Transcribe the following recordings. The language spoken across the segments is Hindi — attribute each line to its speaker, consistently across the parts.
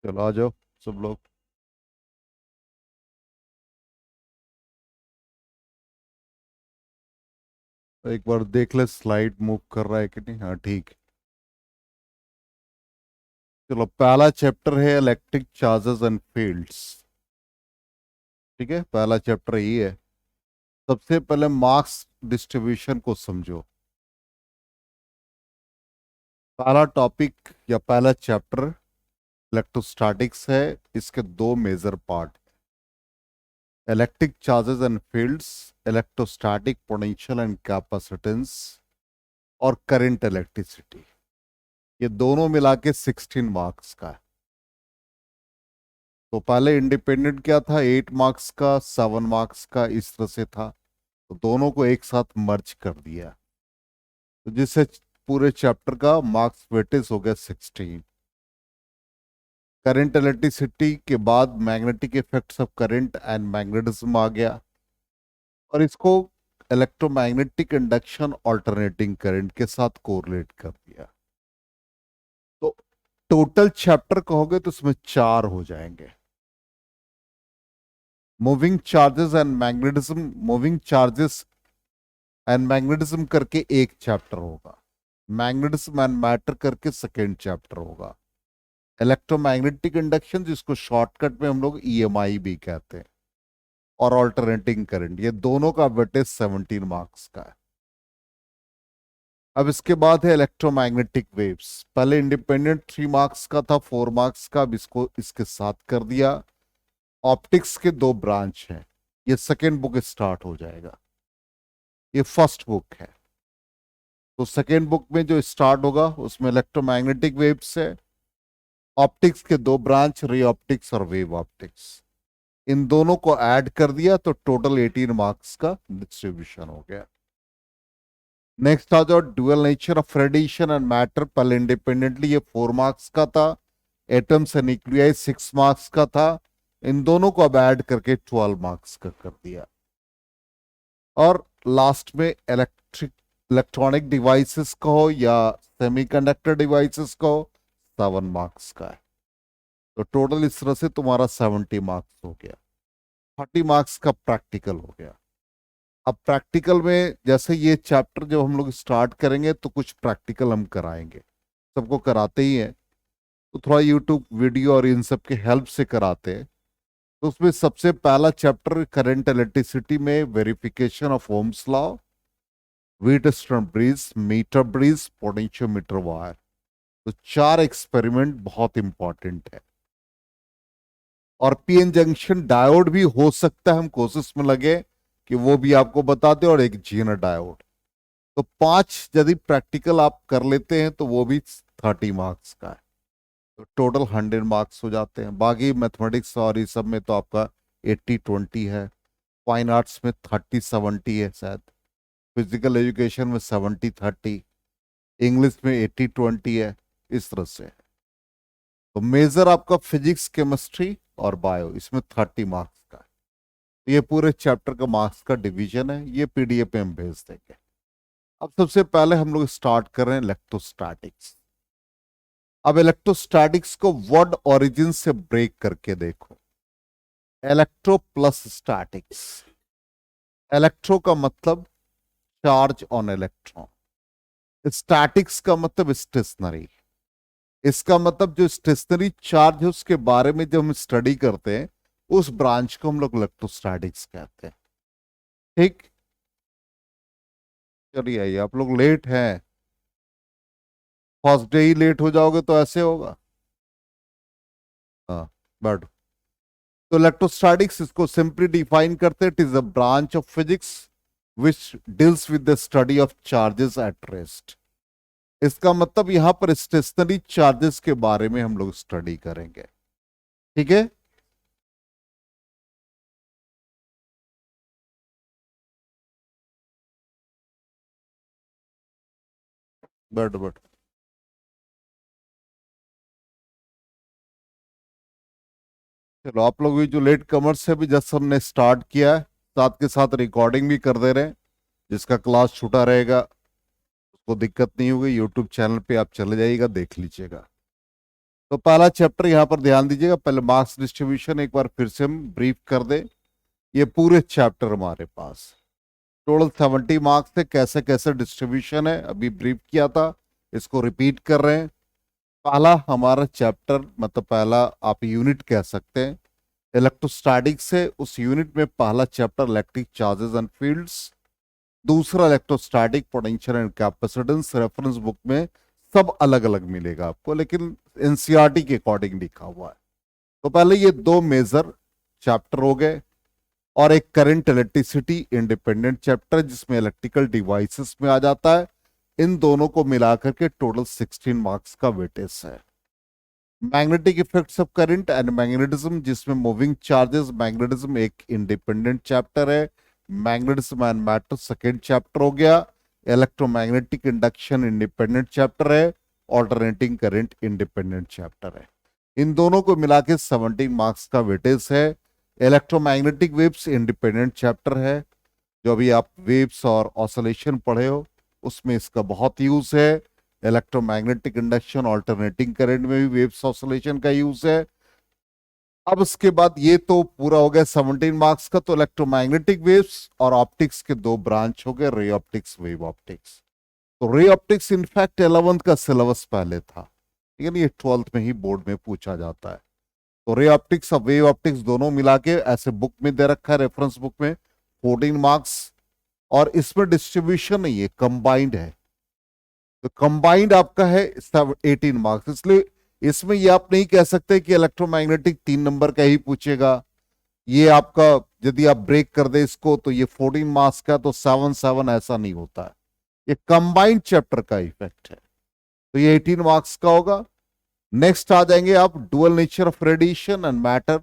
Speaker 1: चलो आ जाओ सब लोग। एक बार देख ले स्लाइड मूव कर रहा है कि नहीं। हाँ ठीक। चलो पहला चैप्टर है इलेक्ट्रिक चार्जेस एंड फील्ड्स। ठीक है, पहला चैप्टर यही है। सबसे पहले मार्क्स डिस्ट्रीब्यूशन को समझो। पहला टॉपिक या पहला चैप्टर इलेक्ट्रोस्टैटिक्स है। इसके दो major part, electric charges and fields, electrostatic potential and capacitance, और करंट इलेक्ट्रिसिटी। ये दोनों मिला के 16 मार्क्स का है। तो पहले इंडिपेंडेंट क्या था, 8 मार्क्स का, 7 मार्क्स का, इस तरह से था। तो दोनों को एक साथ मर्ज कर दिया, तो जिससे पूरे चैप्टर का मार्क्स वेटेज हो गया 16। करंट इलेक्ट्रिसिटी के बाद magnetic effects of current and magnetism आ गया, और इसको इलेक्ट्रोमैग्नेटिक इंडक्शन ऑल्टरनेटिंग करंट के साथ कोरिलेट कर दिया। तो टोटल चैप्टर कहोगे तो उसमें 4 हो जाएंगे। Moving charges and magnetism, moving charges and magnetism करके एक चैप्टर होगा। मैग्नेटिज्म एंड मैटर करके सेकेंड चैप्टर होगा। इलेक्ट्रोमैग्नेटिक इंडक्शन, जिसको शॉर्टकट में हम लोग ईएमआई भी कहते हैं, और ऑल्टरनेटिंग करंट, ये दोनों का वेटेज 17 मार्क्स का है। अब इसके बाद है इलेक्ट्रोमैग्नेटिक वेव्स। पहले इंडिपेंडेंट 3 मार्क्स का था, 4 मार्क्स का, अब इसको इसके साथ कर दिया। ऑप्टिक्स के 2 ब्रांच हैं। ये सेकेंड बुक स्टार्ट हो जाएगा, ये फर्स्ट बुक है। तो सेकेंड बुक में जो स्टार्ट होगा उसमें इलेक्ट्रोमैग्नेटिक वेव्स है। ऑप्टिक्स के 2 ब्रांच, रे ऑप्टिक्स और वेव ऑप्टिक्स, इन दोनों को ऐड कर दिया तो टोटल 18 मार्क्स का डिस्ट्रीब्यूशन हो गया। नेक्स्ट आ जाओ, dual nature of radiation and matter. पहले इंडिपेंडेंटली ये 4 मार्क्स का था। एटम्स एंड न्यूक्लियाई 6 मार्क्स का था। इन दोनों को अब ऐड करके 12 मार्क्स का कर दिया। और लास्ट में इलेक्ट्रॉनिक डिवाइसेस कहो या सेमीकंडक्टर डिवाइसेस कहो, 7 मार्क्स का है। तो टोटल इस तरह से तुम्हारा 70 मार्क्स हो गया। 30 मार्क्स का प्रैक्टिकल हो गया। अब प्रैक्टिकल में जैसे ये चैप्टर जब हम लोग स्टार्ट करेंगे तो कुछ प्रैक्टिकल हम कराएंगे, सबको कराते ही हैं। तो थोड़ा यूट्यूब वीडियो और इन सब के हेल्प से कराते हैं। तो उसमें सबसे पहला चैप्टर करंट इलेक्ट्रिसिटी में verification of Ohm's law, Wheatstone bridge, meter bridge, potentiometer wire. तो 4 एक्सपेरिमेंट बहुत इंपॉर्टेंट है। और पीएन जंक्शन डायोड भी हो सकता है, हम कोशिश में लगे कि वो भी आपको बता दें, और एक जीनर डायोड। तो 5 यदि प्रैक्टिकल आप कर लेते हैं तो वो भी 30 मार्क्स का है। तो टोटल 100 मार्क्स हो जाते हैं। बाकी मैथमेटिक्स और इस सब में तो आपका 80-20 है। फाइन आर्ट्स में 30-70 है शायद। फिजिकल एजुकेशन में 70-30। इंग्लिश में 80-20 है। इस तरह से है। तो मेजर आपका फिजिक्स, केमिस्ट्री और बायो, इसमें 30 मार्क्स का है। तो ये पूरे चैप्टर का मार्क्स का डिवीजन है। ये पीडीएफ में हम भेज देंगे। अब सबसे पहले हम लोग स्टार्ट कर रहे हैं इलेक्ट्रोस्टैटिक्स। अब इलेक्ट्रोस्टैटिक्स को वर्ड ओरिजिन से ब्रेक करके देखो। Electro plus statics. इलेक्ट्रो का मतलब चार्ज ऑन इलेक्ट्रॉन, स्टैटिक्स का मतलब स्टेशनरी। इसका मतलब जो स्टेशनरी चार्ज है उसके बारे में जब हम स्टडी करते हैं, उस ब्रांच को हम लोग इलेक्ट्रोस्टैटिक्स कहते हैं। ठीक। चलिए आइए, आप लोग लेट हैं। फर्स्ट डे ही लेट हो जाओगे तो ऐसे होगा। हाँ, बैठो। तो इलेक्ट्रोस्टैटिक्स, इसको सिंपली डिफाइन करते हैं, it is a branch of physics which deals with the study of charges at rest. इसका मतलब यहां पर स्टेशनरी चार्जेस के बारे में हम लोग स्टडी करेंगे। ठीक है। बैठो बैठो। चलो, आप लोग भी जो लेट कमर्स से भी जस्ट हमने स्टार्ट किया है, साथ के साथ रिकॉर्डिंग भी कर दे रहे हैं। जिसका क्लास छूटा रहेगा उसको दिक्कत नहीं होगी, यूट्यूब चैनल पे आप चले जाइएगा, देख लीजिएगा। तो पहला चैप्टर यहां पर ध्यान दीजिएगा। पहले मार्क्स डिस्ट्रीब्यूशन एक बार फिर से हम ब्रीफ कर दें। ये पूरे चैप्टर हमारे पास टोटल 70 मार्क्स थे। कैसे कैसे डिस्ट्रीब्यूशन है अभी ब्रीफ किया था, इसको रिपीट कर रहे हैं। पहला हमारा चैप्टर मतलब पहला आप यूनिट कह सकते हैं इलेक्ट्रोस्टैटिक्स है। उस यूनिट में पहला chapter electric charges and fields, दूसरा electrostatic potential and capacitance. Reference book में सब अलग अलग मिलेगा आपको, लेकिन एनसीईआरटी के अकॉर्डिंग लिखा हुआ है। तो पहले ये दो मेजर चैप्टर हो गए और एक करंट इलेक्ट्रिसिटी इंडिपेंडेंट चैप्टर जिसमें इलेक्ट्रिकल डिवाइसेस में आ जाता है। इन दोनों को मिलाकर के टोटल 16 मार्क्स का वेटेज है। Magnetic effects of current and magnetism जिसमें मूविंग चार्जेस मैग्नेटिज्म एक इंडिपेंडेंट चैप्टर है। Magnetism and matter second chapter हो गया। इलेक्ट्रोमैग्नेटिक इंडक्शन इंडिपेंडेंट चैप्टर है। ऑल्टरनेटिंग करंट इंडिपेंडेंट चैप्टर है। इन दोनों को मिला के 17 मार्क्स का वेटेज है। इलेक्ट्रोमैग्नेटिक वेव्स इंडिपेंडेंट चैप्टर है। जो अभी आप वेव्स और ऑसिलेशन पढ़े हो उसमें इसका बहुत यूज है। इलेक्ट्रोमैग्नेटिक इंडक्शन ऑल्टरनेटिंग करंट में भी वेव्स ऑसिलेशन का यूज है। अब उसके बाद ये तो पूरा हो गया 17 मार्क्स का। तो इलेक्ट्रोमैग्नेटिक वेव्स और ऑप्टिक्स के दो ब्रांच हो गए, रे ऑप्टिक्स, वेव ऑप्टिक्स। तो रे ऑप्टिक्स इनफैक्ट 11th का सिलेबस पहले था, लेकिन ये 12th में ही बोर्ड में पूछा जाता है। तो रे ऑप्टिक्स और वेव ऑप्टिक्स दोनों मिला के ऐसे बुक में दे रखा है, रेफरेंस बुक में 14 मार्क्स। और इसमें डिस्ट्रीब्यूशन नहीं है, कंबाइंड है। तो कंबाइंड आपका है 18 मार्क्स। इसलिए इसमें ये आप नहीं कह सकते कि इलेक्ट्रोमैग्नेटिक 3 नंबर का ही पूछेगा। ये आपका यदि आप ब्रेक कर दे इसको तो ये 14 मार्क्स का, तो 7-7 ऐसा नहीं होता है। ये कंबाइंड चैप्टर का इफेक्ट है, तो ये 18 मार्क्स का होगा। नेक्स्ट आ जाएंगे आप dual nature of radiation and matter,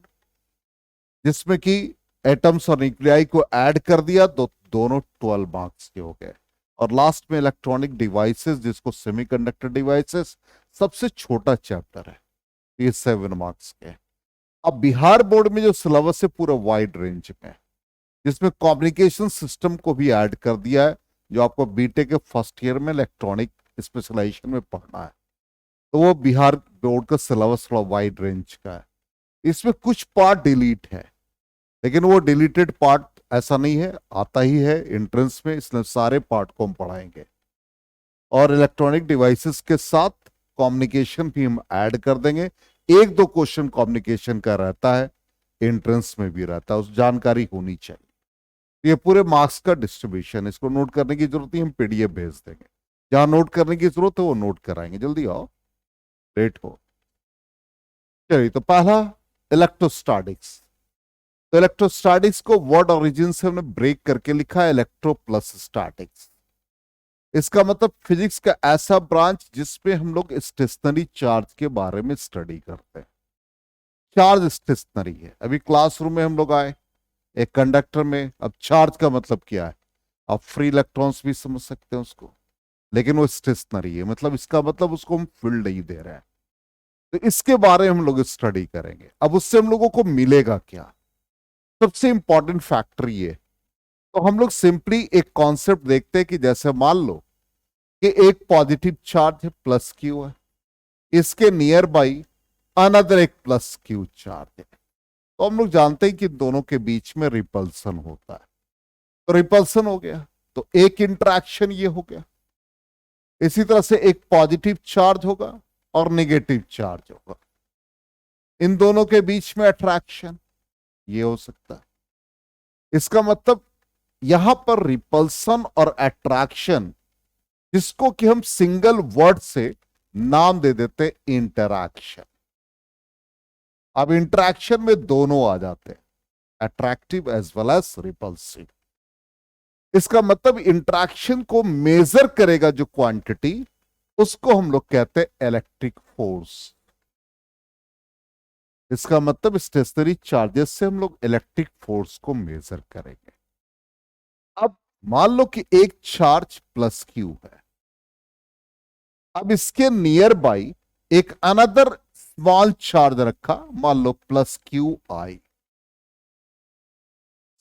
Speaker 1: जिसमें कि एटम्स और न्यूक्लियाई को ऐड कर दिया तो दोनों 12 मार्क्स के हो गए। और लास्ट में इलेक्ट्रॉनिक डिवाइसेस जिसको सेमीकंडक्टर डिवाइसेस सबसे छोटा चैप्टर है, ये 7 मार्क्स के। अब बिहार बोर्ड में जो सिलेबस है पूरा वाइड रेंज में, जिसमें कम्युनिकेशन सिस्टम को भी ऐड कर दिया है, जो आपको बीटेक के फर्स्ट ईयर में इलेक्ट्रॉनिक स्पेशलाइजेशन में पढ़ना है। तो वो बिहार बोर्ड का सिलेबस थोड़ा वाइड रेंज का है। इसमें कुछ पार्ट डिलीट है, लेकिन वो डिलीटेड पार्ट ऐसा नहीं है, आता ही है एंट्रेंस में, इसलिए सारे पार्ट को हम पढ़ाएंगे। और इलेक्ट्रॉनिक डिवाइसेस के साथ कम्युनिकेशन भी हम ऐड कर देंगे। 1-2 क्वेश्चन कम्युनिकेशन का रहता है, एंट्रेंस में भी रहता है, उस जानकारी होनी चाहिए। ये पूरे मार्क्स का डिस्ट्रीब्यूशन, इसको नोट करने की जरूरत नहीं, हम पीडीएफ भेज देंगे। जहां नोट करने की जरूरत है वो नोट कराएंगे। जल्दी आओ, लेट हो। चलिए, तो पहला इलेक्ट्रोस्टैटिक्स। तो इलेक्ट्रोस्टैटिक्स को वर्ड ओरिजिन से हमने ब्रेक करके लिखा है इलेक्ट्रो प्लस स्टैटिक्स। इसका मतलब फिजिक्स का ऐसा ब्रांच जिसपे हम लोग स्टेशनरी चार्ज के बारे में स्टडी करते हैं। चार्ज स्टेशनरी है। अभी क्लासरूम में हम लोग आए एक कंडक्टर में, अब चार्ज का मतलब क्या है? आप फ्री इलेक्ट्रॉन्स भी समझ सकते हैं उसको, लेकिन वो स्टेशनरी है, मतलब इसका मतलब उसको हम फील्ड नहीं दे रहे हैं। तो इसके बारे में हम लोग स्टडी करेंगे। अब उससे हम लोगों को मिलेगा क्या? सबसे इंपॉर्टेंट फैक्टर ये। तो हम लोग सिंपली एक कॉन्सेप्ट देखते हैं कि जैसे मान लो कि एक पॉजिटिव चार्ज है, प्लस क्यू है, इसके नियर बाई अनदर एक प्लस क्यू चार्ज है। तो हम लोग जानते हैं कि दोनों के बीच में रिपल्सन होता है। तो रिपल्सन हो गया, तो एक इंटरेक्शन ये हो गया। इसी तरह से एक पॉजिटिव चार्ज होगा और नेगेटिव चार्ज होगा, इन दोनों के बीच में अट्रैक्शन ये हो सकता है। इसका मतलब यहां पर रिपल्सन और अट्रैक्शन, जिसको कि हम सिंगल वर्ड से नाम दे देते इंटरैक्शन। अब इंटरैक्शन में दोनों आ जाते हैं, attractive as well as repulsive. इसका मतलब इंटरैक्शन को मेजर करेगा जो क्वांटिटी, उसको हम लोग कहते हैं इलेक्ट्रिक फोर्स। इसका मतलब स्टेशनरी चार्जेस से हम लोग इलेक्ट्रिक फोर्स को मेजर करेंगे। अब मान लो कि एक चार्ज प्लस क्यू है, अब इसके नियर बाई एक अनदर स्मॉल चार्ज रखा, मान लो प्लस क्यू आई,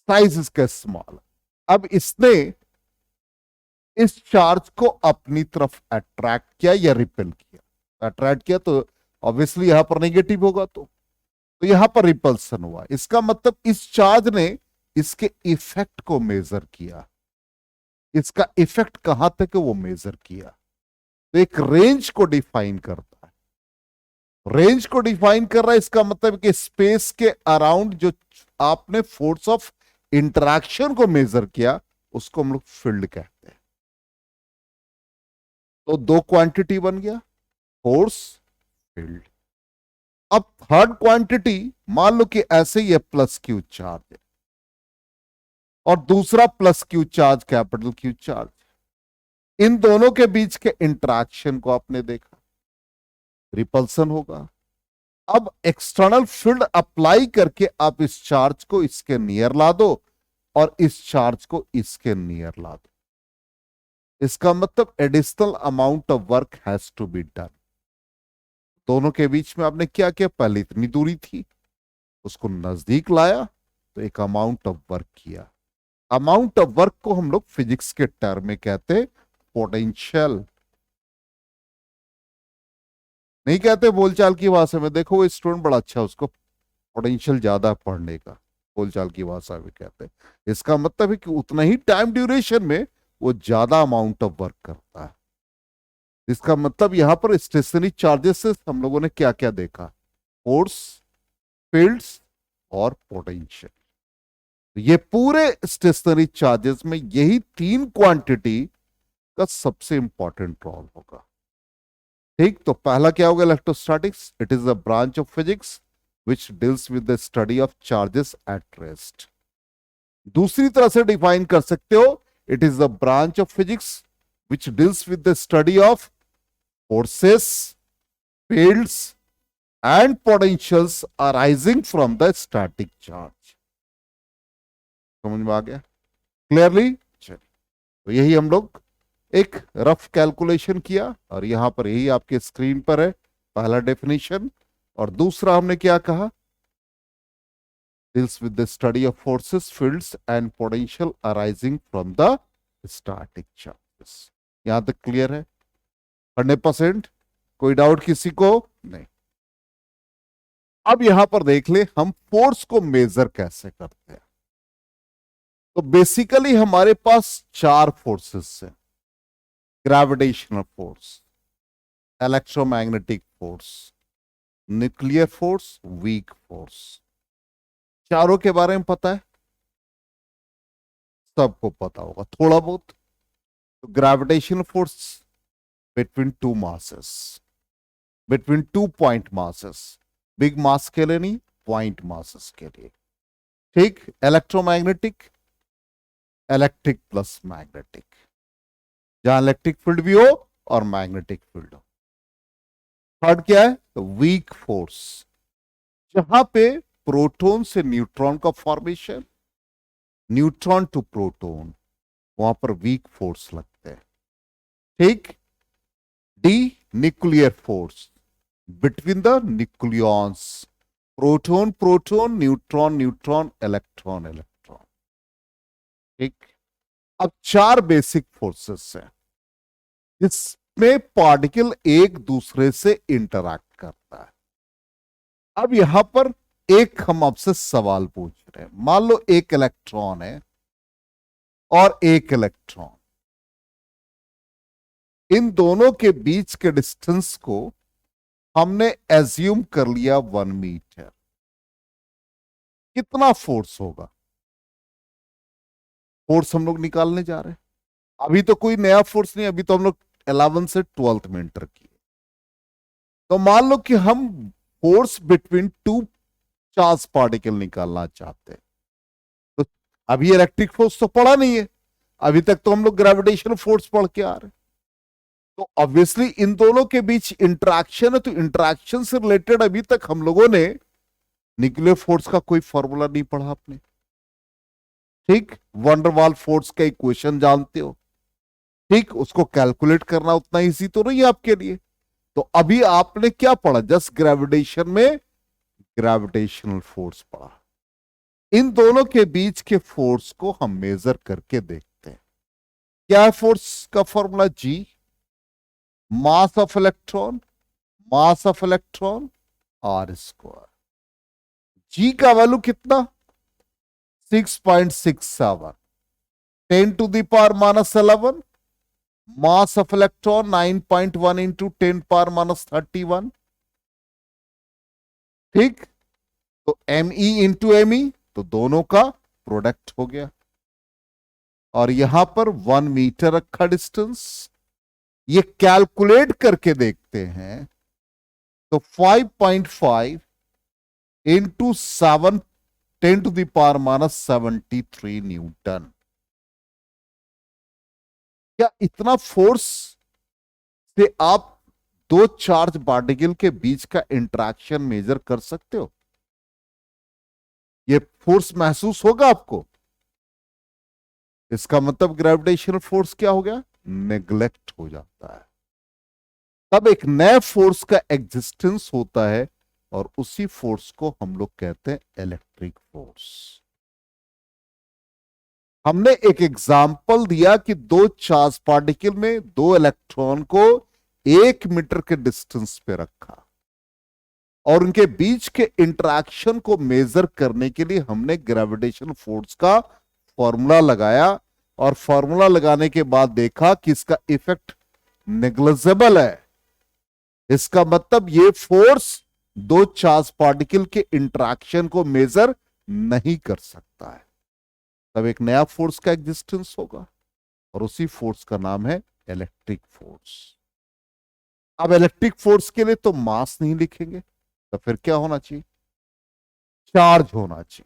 Speaker 1: साइज इसका स्मॉल। अब इसने इस चार्ज को अपनी तरफ अट्रैक्ट किया या रिपेल किया। अट्रैक्ट किया तो ऑब्वियसली यहां पर नेगेटिव होगा, तो यहां पर रिपल्सन हुआ। इसका मतलब इस चार्ज ने इसके इफेक्ट को मेजर किया। इसका इफेक्ट कहां तक है वो मेजर किया, तो एक रेंज को डिफाइन करता है। रेंज को डिफाइन कर रहा है, इसका मतलब कि स्पेस के अराउंड जो आपने फोर्स ऑफ इंटरैक्शन को मेजर किया उसको हम लोग फील्ड कहते हैं। तो दो क्वांटिटी बन गया, फोर्स, फील्ड। अब थर्ड क्वांटिटी मान लो कि ऐसे ही है, प्लस क्यू चार्ज है और दूसरा plus Q charge, capital Q charge. इन दोनों के बीच के इंटरैक्शन को आपने देखा, रिपल्सन होगा। अब एक्सटर्नल फील्ड अप्लाई करके आप इस चार्ज को इसके नियर ला दो और इस चार्ज को इसके नियर ला दो। इसका मतलब additional amount of work has to be done. दोनों के बीच में आपने क्या किया, पहले इतनी दूरी थी, उसको नजदीक लाया तो एक अमाउंट ऑफ वर्क किया। अमाउंट ऑफ वर्क को हम लोग फिजिक्स के टर्म में कहते पोटेंशियल, नहीं कहते बोलचाल की भाषा में। देखो वो स्टूडेंट बड़ा अच्छा, उसको पोटेंशियल ज्यादा पढ़ने का, बोलचाल की भाषा में कहते हैं। इसका मतलब है कि उतना ही टाइम ड्यूरेशन में वो ज्यादा अमाउंट ऑफ वर्क करता है। इसका मतलब यहां पर स्टेशनरी चार्जेस से हम लोगों ने क्या क्या देखा, फोर्स, फील्ड्स और पोटेंशियल। ये पूरे स्टेशनरी चार्जेस में यही तीन क्वांटिटी का सबसे इंपॉर्टेंट रोल होगा। ठीक, तो पहला क्या होगा, electrostatics. It is a branch of physics which deals with the study of charges at rest. दूसरी तरह से डिफाइन कर सकते हो, it is the branch of physics which deals with the study of forces, fields and potentials arising from the static charge. समझ में आ गया क्लियरली? चलिए, तो यही हम लोग एक रफ कैलकुलेशन किया और यहां पर यही आपके स्क्रीन पर है पहला डेफिनेशन। और दूसरा हमने क्या कहा, deals with the study of forces, fields and potential arising from the static charges। यहां तक क्लियर है 100%? कोई डाउट किसी को? नहीं। अब यहां पर देख ले हम फोर्स को मेजर कैसे करते हैं। तो बेसिकली हमारे पास चार फोर्सेस हैं, gravitational force, electromagnetic force, nuclear force, weak force. चारों के बारे में पता है? सबको पता होगा थोड़ा बहुत। तो gravitational force between two masses, between two point masses, big mass के लिए नहीं, पॉइंट मासेस के लिए। ठीक, इलेक्ट्रोमैग्नेटिक, इलेक्ट्रिक प्लस मैग्नेटिक, जहां इलेक्ट्रिक फील्ड भी हो और मैग्नेटिक फील्ड हो। थर्ड क्या है, वीक फोर्स, जहां पे प्रोटॉन से न्यूट्रॉन का फॉर्मेशन, न्यूट्रॉन टू प्रोटॉन, वहां पर वीक फोर्स लगते हैं। ठीक, D nuclear force between the nucleons, proton proton, neutron neutron, electron electron. ठीक, अब चार बेसिक फोर्सेस हैं जिसमें पार्टिकल एक दूसरे से इंटरैक्ट करता है। अब यहां पर एक हम आपसे सवाल पूछ रहे हैं, मान लो एक इलेक्ट्रॉन है और एक इलेक्ट्रॉन, इन दोनों के बीच के डिस्टेंस को हमने एज्यूम कर लिया 1 मीटर। कितना फोर्स होगा? फोर्स हम लोग निकालने जा रहे हैं। अभी तो कोई नया फोर्स नहीं, अभी तो हम लोग 11 से 12th में इंटर किए। तो मान लो कि हम force between to charge particle निकालना चाहते हैं। तो अभी इलेक्ट्रिक फोर्स तो पढ़ा नहीं है, अभी तक तो हम लोग ग्रेविटेशनल फोर्स पढ़ के आ रहे हैं। तो ऑब्वियसली इन दोनों के बीच इंटरैक्शन है, तो इंटरैक्शन से रिलेटेड अभी तक हम लोगों ने न्यूक्लियर फोर्स का कोई फॉर्मूला नहीं पढ़ा आपने। ठीक, वंडरवाल फोर्स का इक्वेशन जानते हो। ठीक, उसको कैलकुलेट करना उतना इजी तो नहीं है आपके लिए। तो अभी आपने क्या पढ़ा, जस्ट ग्रेविटेशन में ग्रेविटेशनल फोर्स पढ़ा। इन दोनों के बीच के फोर्स को हम मेजर करके देखते हैं। क्या है फोर्स का formula? G, mass of electron mass of electron R square. G का वैल्यू कितना? 6.67। 10⁻11। Mass of electron 9.1 into 10⁻31। ठीक। तो Me इंटू एमई, तो दोनों का प्रोडक्ट हो गया। और यहां पर 1 मीटर रखा डिस्टेंस। ये कैलकुलेट करके देखते हैं तो 5.5 इंटू 7 10⁻73 न्यूटन। क्या इतना फोर्स से आप दो चार्ज पार्टिकल के बीच का इंटरेक्शन मेजर कर सकते हो? ये फोर्स महसूस होगा आपको? इसका मतलब ग्रेविटेशनल फोर्स क्या हो गया? नेग्लेक्ट हो जाता है। तब एक नए फोर्स का एग्जिस्टेंस होता है और उसी फोर्स को हम लोग कहते हैं इलेक्ट्रिक फोर्स। हमने एक एग्जाम्पल दिया कि दो चार्ज पार्टिकल में दो इलेक्ट्रॉन को 1 मीटर के डिस्टेंस पे रखा और उनके बीच के इंटरेक्शन को मेजर करने के लिए हमने ग्रेविटेशन फोर्स का फॉर्मूला लगाया। और फॉर्मूला लगाने के बाद देखा कि इसका इफेक्ट नेग्लिजिबल है। इसका मतलब ये फोर्स दो चार्ज पार्टिकल के इंटरेक्शन को मेजर नहीं कर सकता है। तब एक नया फोर्स का एग्जिस्टेंस होगा और उसी फोर्स का नाम है इलेक्ट्रिक फोर्स। अब इलेक्ट्रिक फोर्स के लिए तो मास नहीं लिखेंगे, तो फिर क्या होना चाहिए? चार्ज होना चाहिए।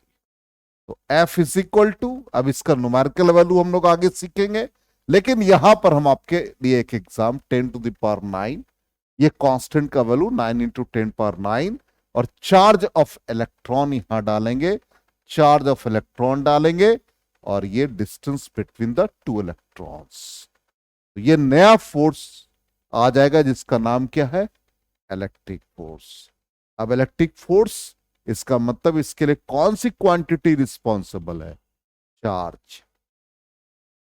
Speaker 1: तो F इज इक्वल टू, अब इसका न्यूमेरिकल वैल्यू हम लोग आगे सीखेंगे, लेकिन यहां पर हम आपके लिए एक एग्जाम 10⁹, ये कांस्टेंट का वैल्यू 9 इंटू 10⁹, और चार्ज ऑफ इलेक्ट्रॉन यहां डालेंगे, चार्ज ऑफ इलेक्ट्रॉन डालेंगे, और ये distance between the two electrons. तो ये नया फोर्स आ जाएगा जिसका नाम क्या है? Electric force. अब इलेक्ट्रिक फोर्स, इसका मतलब इसके लिए कौन सी क्वांटिटी रिस्पॉन्सिबल है? चार्ज।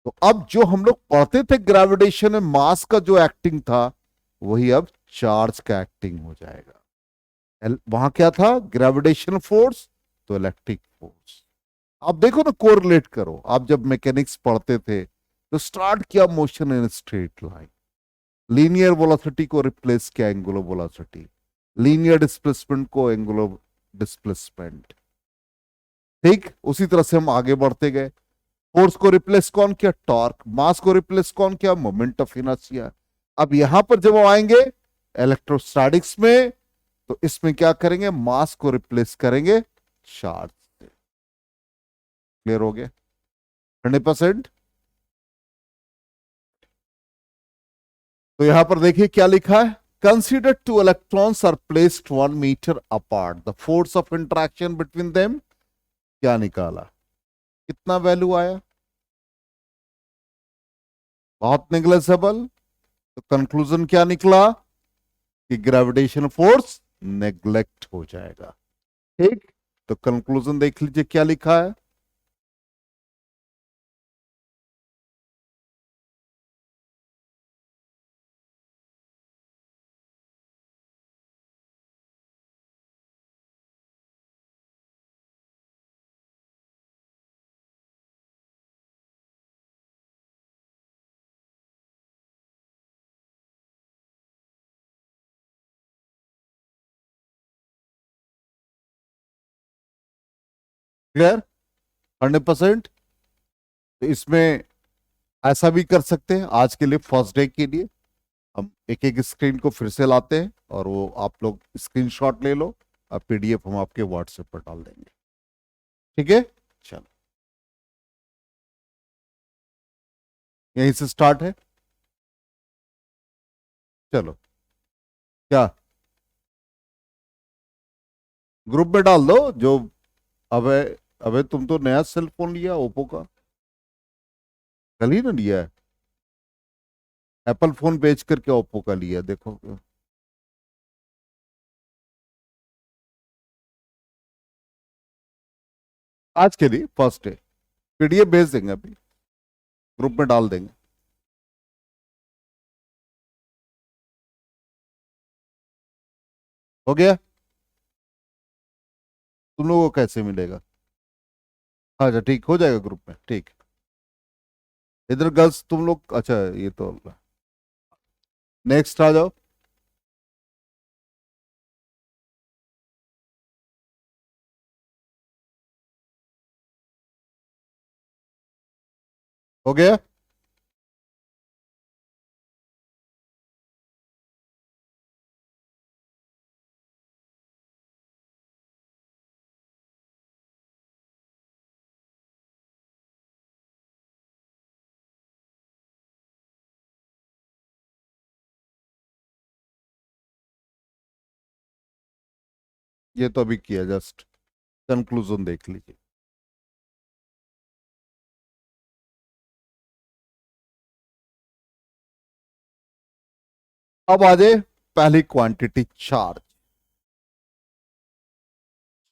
Speaker 1: तो अब जो हम लोग पढ़ते थे ग्रेविटेशन में मास का जो एक्टिंग था, वही अब चार्ज का एक्टिंग हो जाएगा। वहां क्या था? ग्रेविटेशन फोर्स, तो इलेक्ट्रिक फोर्स। आप देखो ना, कोरिलेट करो। आप जब मैकेनिक्स पढ़ते थे तो स्टार्ट किया motion in straight line, linear velocity को रिप्लेस किया एंगुलर वेलोसिटी, लीनियर डिस्प्लेसमेंट को एंगुलर डिस्प्लेसमेंट। ठीक उसी तरह से हम आगे बढ़ते गए। फोर्स को रिप्लेस कौन किया? टॉर्क। मास को रिप्लेस कौन किया? Moment of inertia. अब यहां पर जब हम आएंगे इलेक्ट्रोस्टैटिक्स में, तो इसमें क्या करेंगे? मास को रिप्लेस करेंगे चार्ज से। क्लियर हो गया? 100%। तो यहां पर देखिए क्या लिखा है। Consider two electrons are placed 1 metre apart, the force of interaction between them. क्या निकाला? कितना वैल्यू आया? बहुत नेग्लेजिबल। तो कंक्लूजन क्या निकला? कि ग्रेविटेशन फोर्स नेग्लेक्ट हो जाएगा। ठीक। तो कंक्लूजन देख लीजिए क्या लिखा है। क्लियर? 100%। तो इसमें ऐसा भी कर सकते हैं, आज के लिए फर्स्ट डे के लिए हम एक एक स्क्रीन को फिर से लाते हैं और वो आप लोग स्क्रीनशॉट ले लो और PDF हम आपके व्हाट्सएप पर डाल देंगे। ठीक है, चलो यहीं से स्टार्ट है। चलो, क्या ग्रुप में डाल दो जो। अबे, अबे तुम तो नया सेल फोन लिया ओप्पो का, कल ही ना लिया है। एप्पल फोन बेच करके ओप्पो का लिया, देखो। आज के लिए फर्स्ट डे PDF भेज देंगे, अभी ग्रुप में डाल देंगे। हो गया? तुम लोगों को कैसे मिलेगा? अच्छा ठीक, हो जाएगा ग्रुप में, ठीक। इधर गर्ल्स तुम लोग, अच्छा ये तो नेक्स्ट आ जाओ। हो गया? ये तो अभी किया, जस्ट कंक्लूजन देख लीजिए। अब आ जाए पहली क्वांटिटी, चार्ज।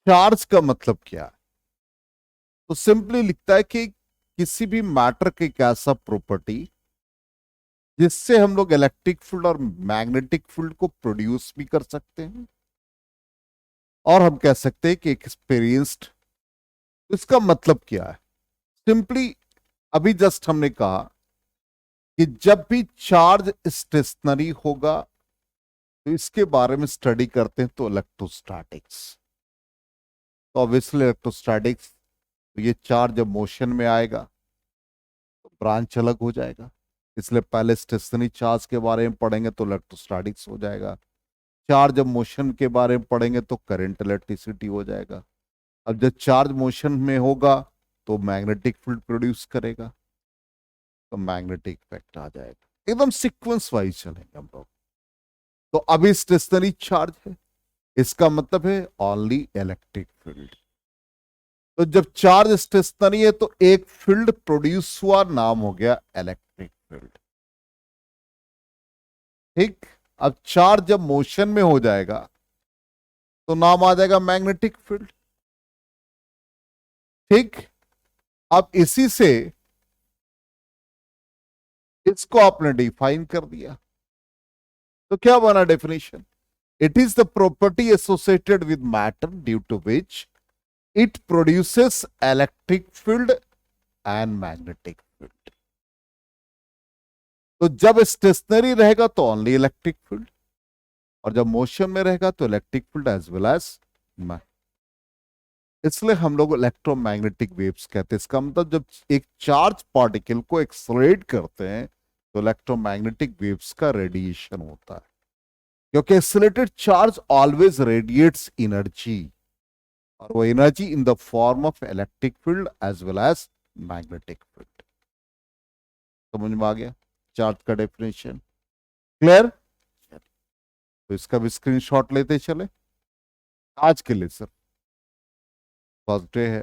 Speaker 1: चार्ज का मतलब क्या है? तो सिंपली लिखता है कि किसी भी मैटर की एक ऐसा प्रॉपर्टी जिससे हम लोग इलेक्ट्रिक फील्ड और मैग्नेटिक फील्ड को प्रोड्यूस भी कर सकते हैं, और हम कह सकते हैं कि एक्सपीरियंस्ड। इसका मतलब क्या है? सिंपली अभी जस्ट हमने कहा कि जब भी चार्ज स्टेशनरी होगा तो इसके बारे में स्टडी करते हैं तो इलेक्ट्रोस्टैटिक्स। तो ऑब्वियसली इलेक्ट्रोस्टैटिक्स, तो ये चार्ज जब मोशन में आएगा तो ब्रांच अलग हो जाएगा। इसलिए पहले स्टेशनरी चार्ज के बारे में पढ़ेंगे तो इलेक्ट्रोस्टैटिक्स हो जाएगा। चार्ज जब मोशन के बारे में पढ़ेंगे तो करंट इलेक्ट्रिसिटी हो जाएगा। अब जब चार्ज मोशन में होगा तो मैग्नेटिक फील्ड प्रोड्यूस करेगा, तो मैग्नेटिक इफेक्ट आ जाएगा। एकदम सीक्वेंस वाइज चलेंगे हम लोग। तो अभी स्टेशनरी चार्ज है, इसका मतलब है ओनली इलेक्ट्रिक फील्ड। तो जब चार्ज स्टेशनरी है तो एक फील्ड प्रोड्यूस हुआ, नाम हो गया इलेक्ट्रिक फील्ड। ठीक। अब चार्ज जब मोशन में हो जाएगा तो नाम आ जाएगा मैग्नेटिक फील्ड। ठीक। अब इसी से इसको आपने डिफाइन कर दिया, तो क्या बना definition? It is the property associated with matter due to which it produces electric field and magnetic field. तो जब स्टेशनरी रहेगा तो ओनली इलेक्ट्रिक फील्ड, और जब मोशन में रहेगा तो electric field as well as. इसलिए हम लोग इलेक्ट्रोमैग्नेटिक वेव्स कहते हैं। इसका मतलब जब एक चार्ज पार्टिकल को एक्सलरेट करते हैं तो इलेक्ट्रोमैग्नेटिक वेव्स का रेडिएशन होता है, क्योंकि accelerated charge always radiates energy, और वो energy in the form of electric field as well as magnetic field. समझ में आ गया चार्ज का डेफिनेशन? क्लियर? तो इसका भी स्क्रीनशॉट लेते चले। आज के लिए सर फर्स्ट डे है।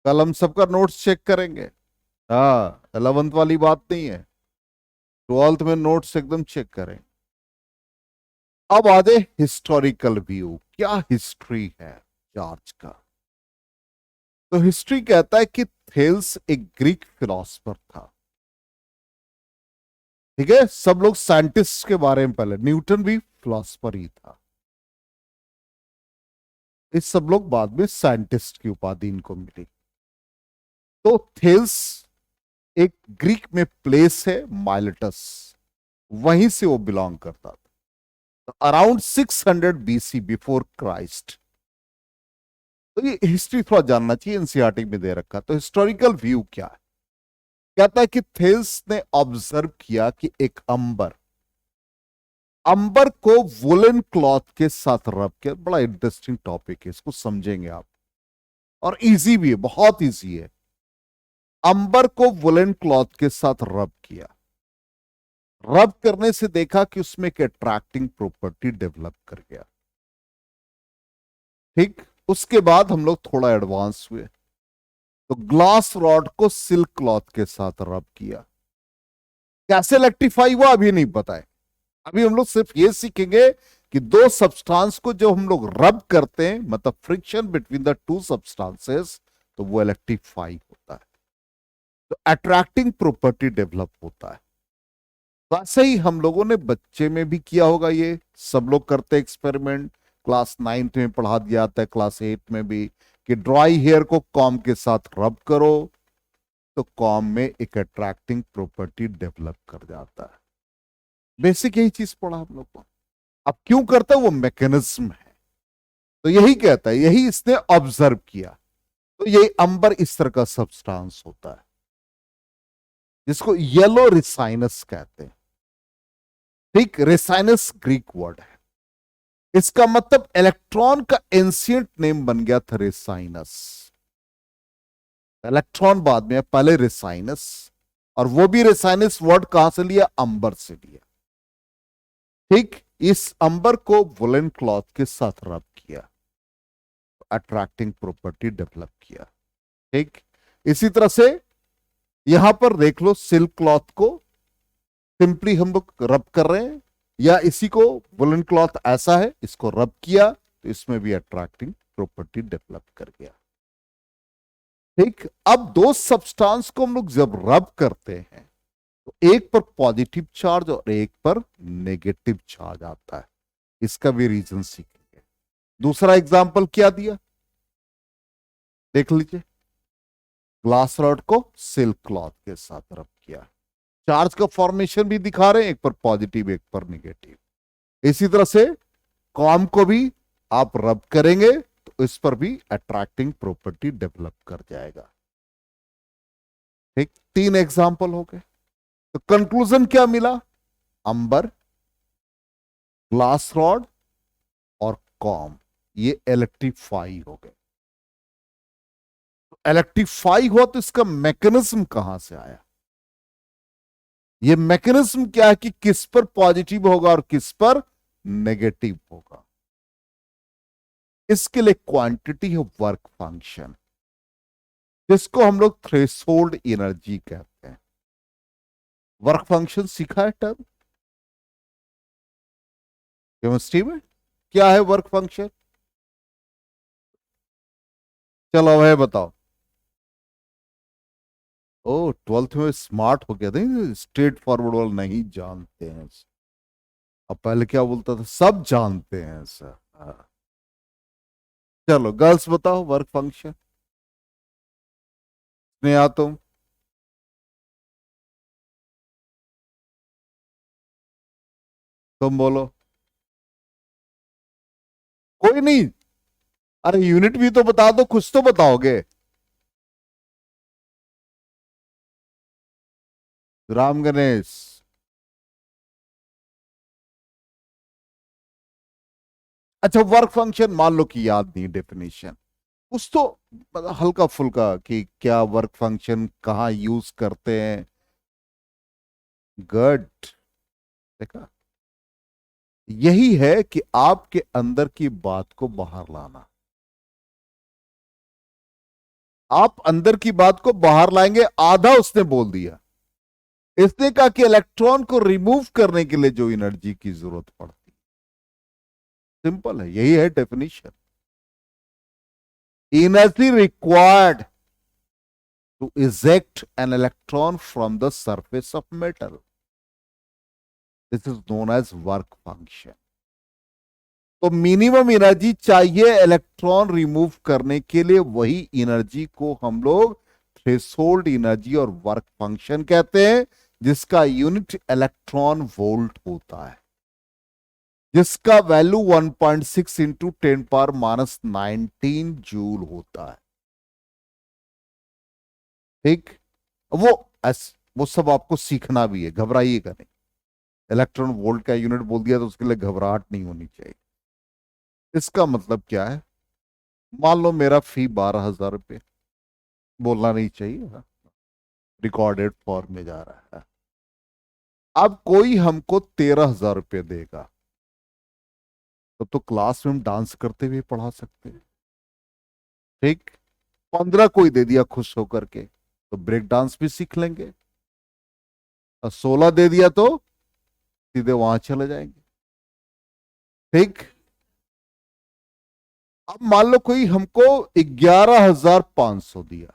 Speaker 1: कल हम सबका नोट्स चेक करेंगे। हाँ, 11th वाली बात नहीं है, 12th में नोट्स एकदम चेक करें। अब आ जाए हिस्टोरिकल व्यू, क्या हिस्ट्री है चार्ज का। तो हिस्ट्री कहता है कि थेल्स एक ग्रीक फिलोसफर था। ठीक है, सब लोग साइंटिस्ट के बारे में, पहले न्यूटन भी फिलोसफर ही था। इस सब लोग बाद में साइंटिस्ट की उपाधि इनको मिली। तो थेल्स एक ग्रीक में प्लेस है, माइलेटस, वहीं से वो बिलोंग करता था। तो अराउंड 600 बीसी बिफोर क्राइस्ट। तो ये हिस्ट्री थोड़ा जानना चाहिए, एनसीईआरटी में दे रखा। तो हिस्टोरिकल व्यू क्या है? कहता है कि थेल्स ने ऑब्जर्व किया कि एक अंबर, अंबर को वुलन क्लॉथ के साथ रब किया। बड़ा इंटरेस्टिंग टॉपिक है, इसको समझेंगे आप, और इजी भी है, बहुत इजी है। अंबर को वुलन क्लॉथ के साथ रब किया। रब करने से देखा कि उसमें एक अट्रैक्टिंग प्रॉपर्टी डेवलप कर गया। ठीक। उसके बाद हम लोग थोड़ा एडवांस हुए, तो ग्लास रॉड को सिल्क क्लॉथ के साथ रब किया। कैसे इलेक्ट्रीफाई हुआ अभी नहीं पता है। अभी हम लोग सिर्फ ये सीखेंगे कि दो सब्सटेंस को जब हम लोग रब करते हैं, मतलब friction between the two substances, तो वो इलेक्ट्रीफाई होता है, तो अट्रैक्टिंग प्रॉपर्टी डेवलप होता है। वैसे ही हम लोगों ने बच्चे में भी किया होगा, ये सब लोग करते एक्सपेरिमेंट, क्लास 9th में पढ़ा दिया जाता है, क्लास 8 में भी, कि ड्राई हेयर को कॉम के साथ रब करो तो कॉम में एक अट्रैक्टिंग प्रॉपर्टी डेवलप कर जाता है। बेसिक यही चीज पढ़ा हम लोग को। अब क्यों करता है, वो मैकेनिज्म है। तो यही कहता है, यही इसने ऑब्जर्व किया। तो ये अंबर इस तरह का सब्सटेंस होता है जिसको येलो रिसाइनस कहते हैं। ठीक, रिसाइनस ग्रीक वर्ड है, इसका मतलब इलेक्ट्रॉन का एंशियंट नेम बन गया था रिसाइनस। इलेक्ट्रॉन बाद में, पहले रिसाइनस, और वो भी रिसाइनस वर्ड कहां से लिया, अंबर से लिया। ठीक, इस अंबर को वुलन क्लॉथ के साथ रब किया, अट्रैक्टिंग प्रॉपर्टी डेवलप किया। ठीक, इसी तरह से यहां पर देख लो, सिल्क क्लॉथ को सिंपली हम लोग रब कर रहे हैं, या इसी को वुलन क्लॉथ ऐसा है, इसको रब किया तो इसमें भी अट्रैक्टिंग प्रॉपर्टी डेवलप कर गया। ठीक, अब दो सब्सटेंस को हम लोग जब रब करते हैं तो एक पर पॉजिटिव चार्ज और एक पर नेगेटिव चार्ज आता है, इसका भी रीजन सीखेंगे। दूसरा एग्जांपल क्या दिया, देख लीजिए, ग्लास रॉड को सिल्क क्लॉथ के साथ रब किया, चार्ज का फॉर्मेशन भी दिखा रहे हैं, एक पर पॉजिटिव एक पर निगेटिव। इसी तरह से कॉम को भी आप रब करेंगे तो इस पर भी अट्रैक्टिंग प्रॉपर्टी डेवलप कर जाएगा। ठीक, 3 एग्जाम्पल हो गए। तो कंक्लूजन क्या मिला, अंबर, ग्लास रॉड और कॉम ये इलेक्ट्रीफाई हो गए। इलेक्ट्रीफाई हुआ तो इसका मैकेनिज्म कहां से आया, ये मैकेनिज्म क्या है कि किस पर पॉजिटिव होगा और किस पर नेगेटिव होगा। इसके लिए क्वांटिटी है वर्क फंक्शन, जिसको हम लोग थ्रेशोल्ड एनर्जी कहते हैं। वर्क फंक्शन सीखा है टर्म केमिस्ट्री में, क्या है वर्क फंक्शन, चलो वह बताओ। ओ 12th में स्मार्ट हो गया था, स्ट्रेट फॉरवर्ड वाला नहीं जानते हैं। अब पहले क्या बोलता था, सब जानते हैं सर। हाँ। चलो गर्ल्स बताओ वर्क फंक्शन, स्नेहा तुम, तुम बोलो, कोई नहीं, अरे यूनिट भी तो बता दो, कुछ तो बताओगे। राम गणेश, अच्छा वर्क फंक्शन मान लो कि याद नहीं डेफिनेशन, कुछ तो मतलब हल्का फुल्का कि क्या वर्क फंक्शन कहाँ यूज करते हैं। गुड, देखा, यही है कि आपके अंदर की बात को बाहर लाना। आप अंदर की बात को बाहर लाएंगे, आधा उसने बोल दिया। इसने कहा कि इलेक्ट्रॉन को रिमूव करने के लिए जो एनर्जी की जरूरत पड़ती, सिंपल है, यही है definition. Energy required to eject an electron from the surface of metal, this is known as work function. तो मिनिमम एनर्जी चाहिए इलेक्ट्रॉन रिमूव करने के लिए, वही एनर्जी को हम लोग थ्रेशोल्ड एनर्जी और वर्क फंक्शन कहते हैं, जिसका यूनिट इलेक्ट्रॉन वोल्ट होता है, जिसका वैल्यू 1.6 इंटू 10⁻19 जूल होता है। ठीक, वो वो सब आपको सीखना भी है, घबराइएगा नहीं। इलेक्ट्रॉन वोल्ट का यूनिट बोल दिया तो उसके लिए घबराहट नहीं होनी चाहिए। इसका मतलब क्या है, मान लो मेरा फी 12,000 रुपये, बोलना नहीं चाहिए, रिकॉर्डेड फॉर्म में जा रहा है। अब कोई हमको 13,000 रुपये देगा, तब तो क्लास में हम डांस करते हुए पढ़ा सकते हैं। ठीक, 15 कोई दे दिया खुश होकर के, तो ब्रेक डांस भी सीख लेंगे, और 16 दे दिया तो सीधे वहां चले जाएंगे। ठीक। अब मान लो कोई हमको 11,500 दिया,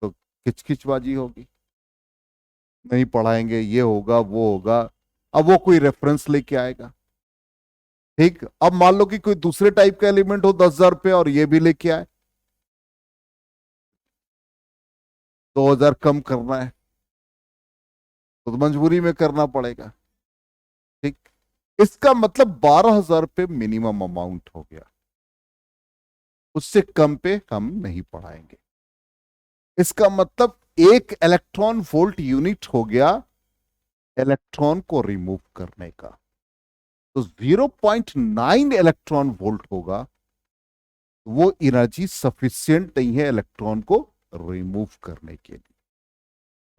Speaker 1: तो किचकिचबाजी होगी, नहीं पढ़ाएंगे, ये होगा वो होगा। अब वो कोई रेफरेंस लेके आएगा। ठीक। अब मान लो कि कोई दूसरे टाइप का एलिमेंट हो 10,000 रुपये और ये भी लेके आए, 2,000 कम करना है तो मजबूरी में करना पड़ेगा। ठीक। इसका मतलब 12,000 रुपये मिनिमम अमाउंट हो गया, उससे कम पे हम नहीं पढ़ाएंगे। इसका मतलब एक इलेक्ट्रॉन वोल्ट यूनिट हो गया इलेक्ट्रॉन को रिमूव करने का। तो 0.9 इलेक्ट्रॉन वोल्ट होगा, वो एनर्जी सफिशियंट नहीं है इलेक्ट्रॉन को रिमूव करने के लिए।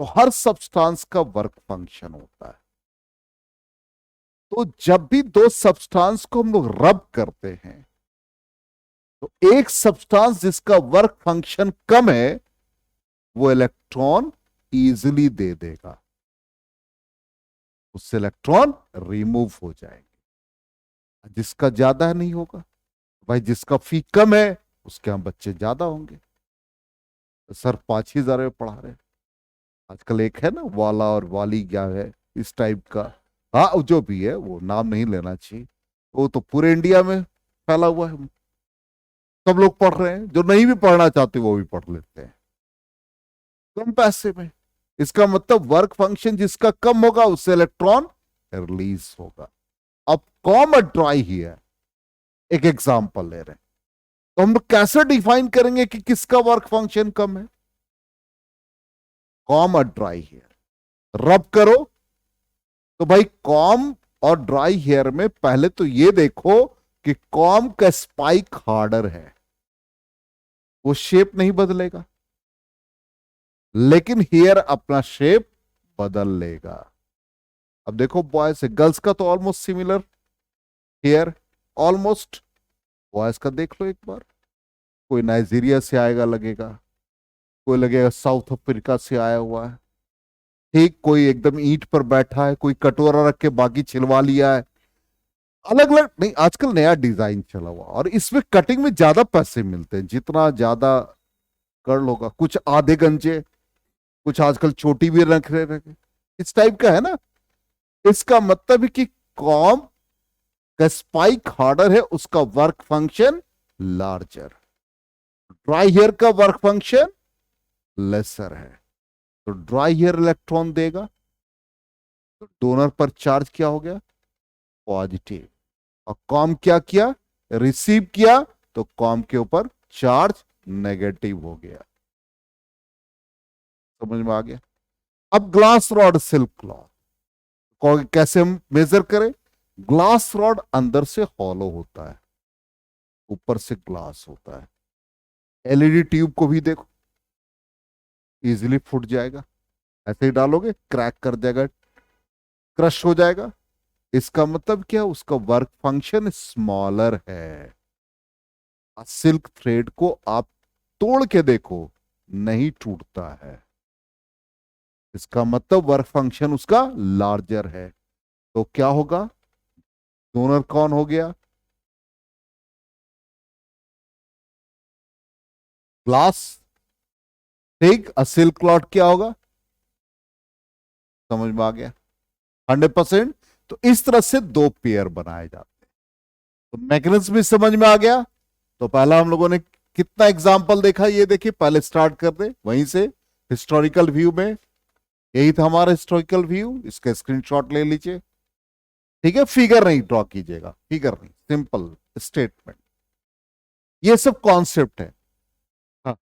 Speaker 1: तो हर सब्सटेंस का वर्क फंक्शन होता है। तो जब भी दो सब्सटेंस को हम लोग रब करते हैं, तो एक सब्सटेंस जिसका वर्क फंक्शन कम है वो इलेक्ट्रॉन इजीली दे देगा, उससे इलेक्ट्रॉन रिमूव हो जाएंगे। जिसका ज्यादा नहीं होगा, भाई जिसका फी कम है उसके हम बच्चे ज्यादा होंगे। तो सर 5,000 में पढ़ा रहे हैं। आजकल एक है ना वाला और वाली क्या है इस टाइप का, हाँ जो भी है वो नाम नहीं लेना चाहिए, वो तो पूरे इंडिया में फैला हुआ है, सब लोग पढ़ रहे हैं, जो नहीं भी पढ़ना चाहते वो भी पढ़ लेते हैं कम पैसे में। इसका मतलब वर्क फंक्शन जिसका कम होगा उससे इलेक्ट्रॉन रिलीज होगा। अब कॉम ड्राई ही है, एक एग्जांपल ले रहे हैं, तो हम लोग कैसे डिफाइन करेंगे कि किसका वर्क फंक्शन कम है? कॉम और ड्राई हेयर रब करो, तो भाई कॉम और ड्राई हेयर में पहले तो ये देखो कि कॉम का स्पाइक हार्डर है, वो शेप नहीं बदलेगा, लेकिन हेयर अपना शेप बदल लेगा। अब देखो बॉयज से गर्ल्स का तो almost similar hair, almost. Boys का देख लो एक बार, कोई नाइजीरिया से आएगा लगेगा, कोई लगेगा साउथ अफ्रीका से आया हुआ है। ठीक। कोई एकदम ईंट पर बैठा है, कोई कटोरा रख के बाकी छिलवा लिया है। अलग अलग नहीं, आजकल नया डिजाइन चला हुआ और इसमें कटिंग में ज्यादा पैसे मिलते हैं, जितना ज्यादा कर लोगा। कुछ आधे गंजे, कुछ आजकल छोटी भी रख रहे, इस टाइप का है ना। इसका मतलब है कि कॉम का स्पाइक हार्डर है, उसका work function larger. Dry hair का वर्क फंक्शन लेसर है, तो ड्राई हेयर इलेक्ट्रॉन देगा, तो डोनर पर चार्ज क्या हो गया? पॉजिटिव। और कॉम क्या किया? रिसीव किया, तो कॉम के ऊपर चार्ज नेगेटिव हो गया। समझ में आ गया? अब ग्लास रॉड सिल्क क्लॉथ कैसे हम मेजर करें? ग्लास रॉड अंदर से हॉलो होता है, ऊपर से ग्लास होता है। एलईडी ट्यूब को भी देखो, इजीली फूट जाएगा, ऐसे ही डालोगे क्रैक कर जाएगा, क्रश हो जाएगा। इसका मतलब क्या? उसका वर्क फंक्शन स्मॉलर है। सिल्क थ्रेड को आप तोड़ के देखो, नहीं टूटता है, इसका मतलब वर्क फंक्शन उसका लार्जर है। तो क्या होगा? डोनर कौन हो गया? ग्लास। ठीक। सिल्क क्लॉथ क्या होगा? समझ में आ गया? 100%। तो इस तरह से दो पेयर बनाए जाते हैं। तो मैकेनिज्म भी समझ में आ गया। तो पहला हम लोगों ने कितना एग्जाम्पल देखा, ये देखिए, पहले स्टार्ट कर दे वहीं से, हिस्टोरिकल व्यू में। यही था हमारा हिस्टोरिकल व्यू, इसका स्क्रीनशॉट ले लीजिए। ठीक है, फिगर नहीं ड्रॉ कीजिएगा, फिगर नहीं, सिंपल स्टेटमेंट। ये सब कॉन्सेप्ट है। हाँ,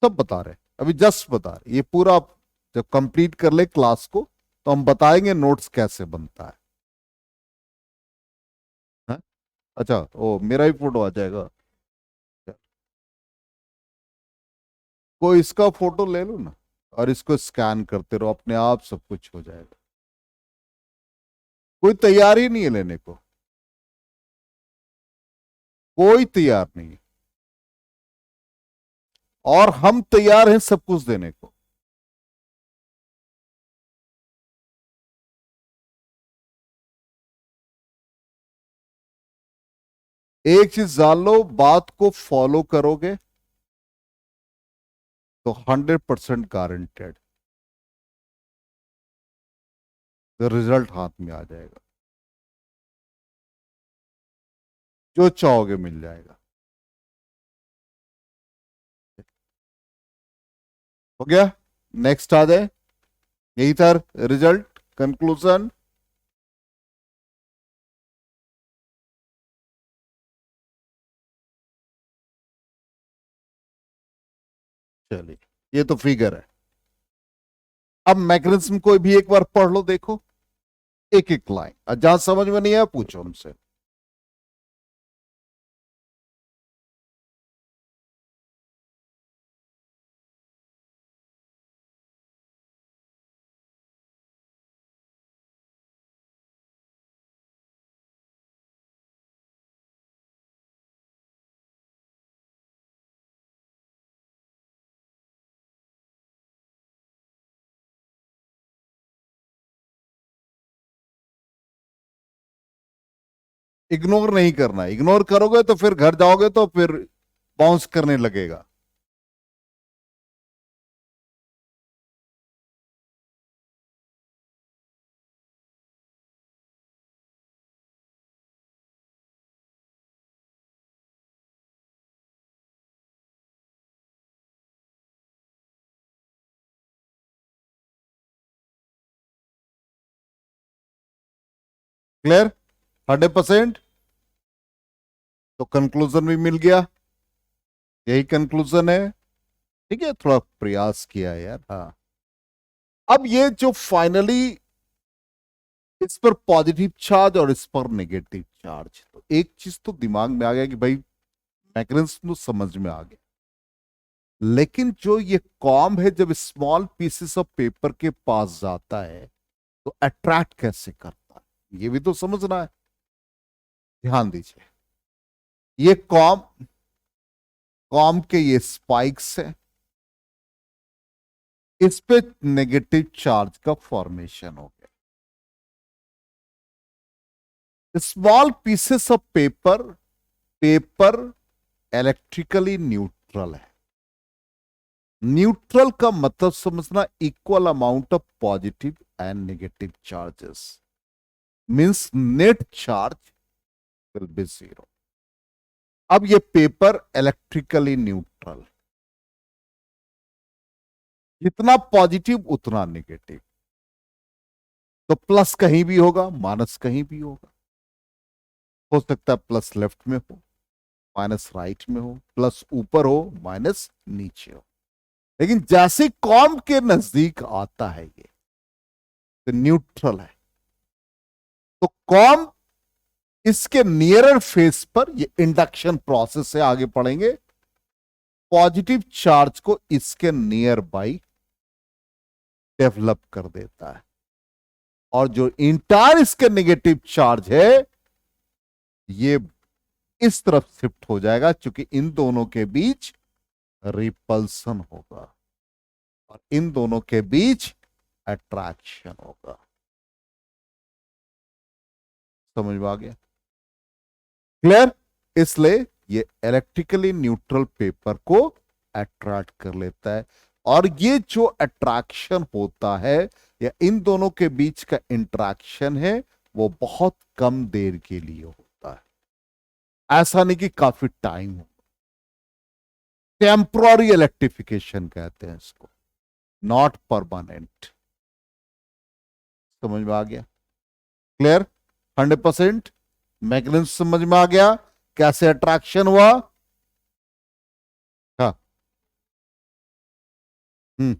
Speaker 1: सब बता रहे, अभी जस्ट बता रहे। ये पूरा आप जब कंप्लीट कर ले क्लास को, तो हम बताएंगे नोट्स कैसे बनता है। हाँ? अच्छा, ओ मेरा ही फोटो आ जाएगा। कोई इसका फोटो ले लो ना, और इसको स्कैन करते रहो, अपने आप सब कुछ हो जाएगा। कोई तैयार ही नहीं है लेने को, कोई तैयार नहीं है, और हम तैयार हैं सब कुछ देने को। एक चीज जान लो, बात को फॉलो करोगे तो 100% गारंटेड रिजल्ट हाथ में आ जाएगा, जो चाहोगे मिल जाएगा। हो गया, नेक्स्ट आ जाए। यही था रिजल्ट, कंक्लूजन। चलिए, ये तो फिगर है। अब मैकेनिज्म कोई भी एक बार पढ़ लो, देखो एक एक लाइन, और जहां समझ में नहीं आया पूछो उनसे। इग्नोर नहीं करना, इग्नोर करोगे तो फिर घर जाओगे तो फिर बाउंस करने लगेगा। क्लियर, 100%। तो कंक्लूजन भी मिल गया, यही कंक्लूजन है। ठीक है, थोड़ा प्रयास किया यार। हाँ, अब ये जो फाइनली इस पर पॉजिटिव चार्ज और इस पर नेगेटिव चार्ज, तो एक चीज तो दिमाग में आ गया कि भाई मैकेनिज्म तो समझ में आ गया, लेकिन जो ये कॉम है जब स्मॉल पीसेस ऑफ पेपर के पास जाता है तो अट्रैक्ट कैसे करता है, ये भी तो समझना है। ध्यान दीजिए, ये कॉम कॉम के ये स्पाइक्स है, इस पे नेगेटिव चार्ज का फॉर्मेशन हो गया। Small pieces of paper, paper electrically neutral है। न्यूट्रल का मतलब समझना, equal amount of positive and negative charges, means net charge will be zero. अब ये पेपर इलेक्ट्रिकली न्यूट्रल, जितना पॉजिटिव उतना नेगेटिव, तो प्लस कहीं भी होगा, माइनस कहीं भी होगा। हो सकता है प्लस लेफ्ट में हो, माइनस राइट में हो, प्लस ऊपर हो, माइनस नीचे हो। लेकिन जैसे कॉम के नजदीक आता है ये, तो न्यूट्रल है। तो कॉम इसके नियरर फेस पर, ये इंडक्शन प्रोसेस से आगे पढ़ेंगे, पॉजिटिव चार्ज को इसके नियर बाई डेवलप कर देता है, और जो इंटायर इसके नेगेटिव चार्ज है ये इस तरफ शिफ्ट हो जाएगा, क्योंकि इन दोनों के बीच रिपल्सन होगा और इन दोनों के बीच अट्रैक्शन होगा। समझ में आ गया? क्लियर? इसलिए ये इलेक्ट्रिकली न्यूट्रल पेपर को अट्रैक्ट कर लेता है, और ये जो अट्रैक्शन होता है या इन दोनों के बीच का इंटरेक्शन है वो बहुत कम देर के लिए होता है। ऐसा नहीं कि काफी टाइम हो। टेम्पोररी इलेक्ट्रिफिकेशन कहते हैं इसको, नॉट परमानेंट। समझ में आ गया? क्लियर? 100%। मैकेनिज्म समझ में आ गया, कैसे अट्रैक्शन हुआ? हाँ। हम्म।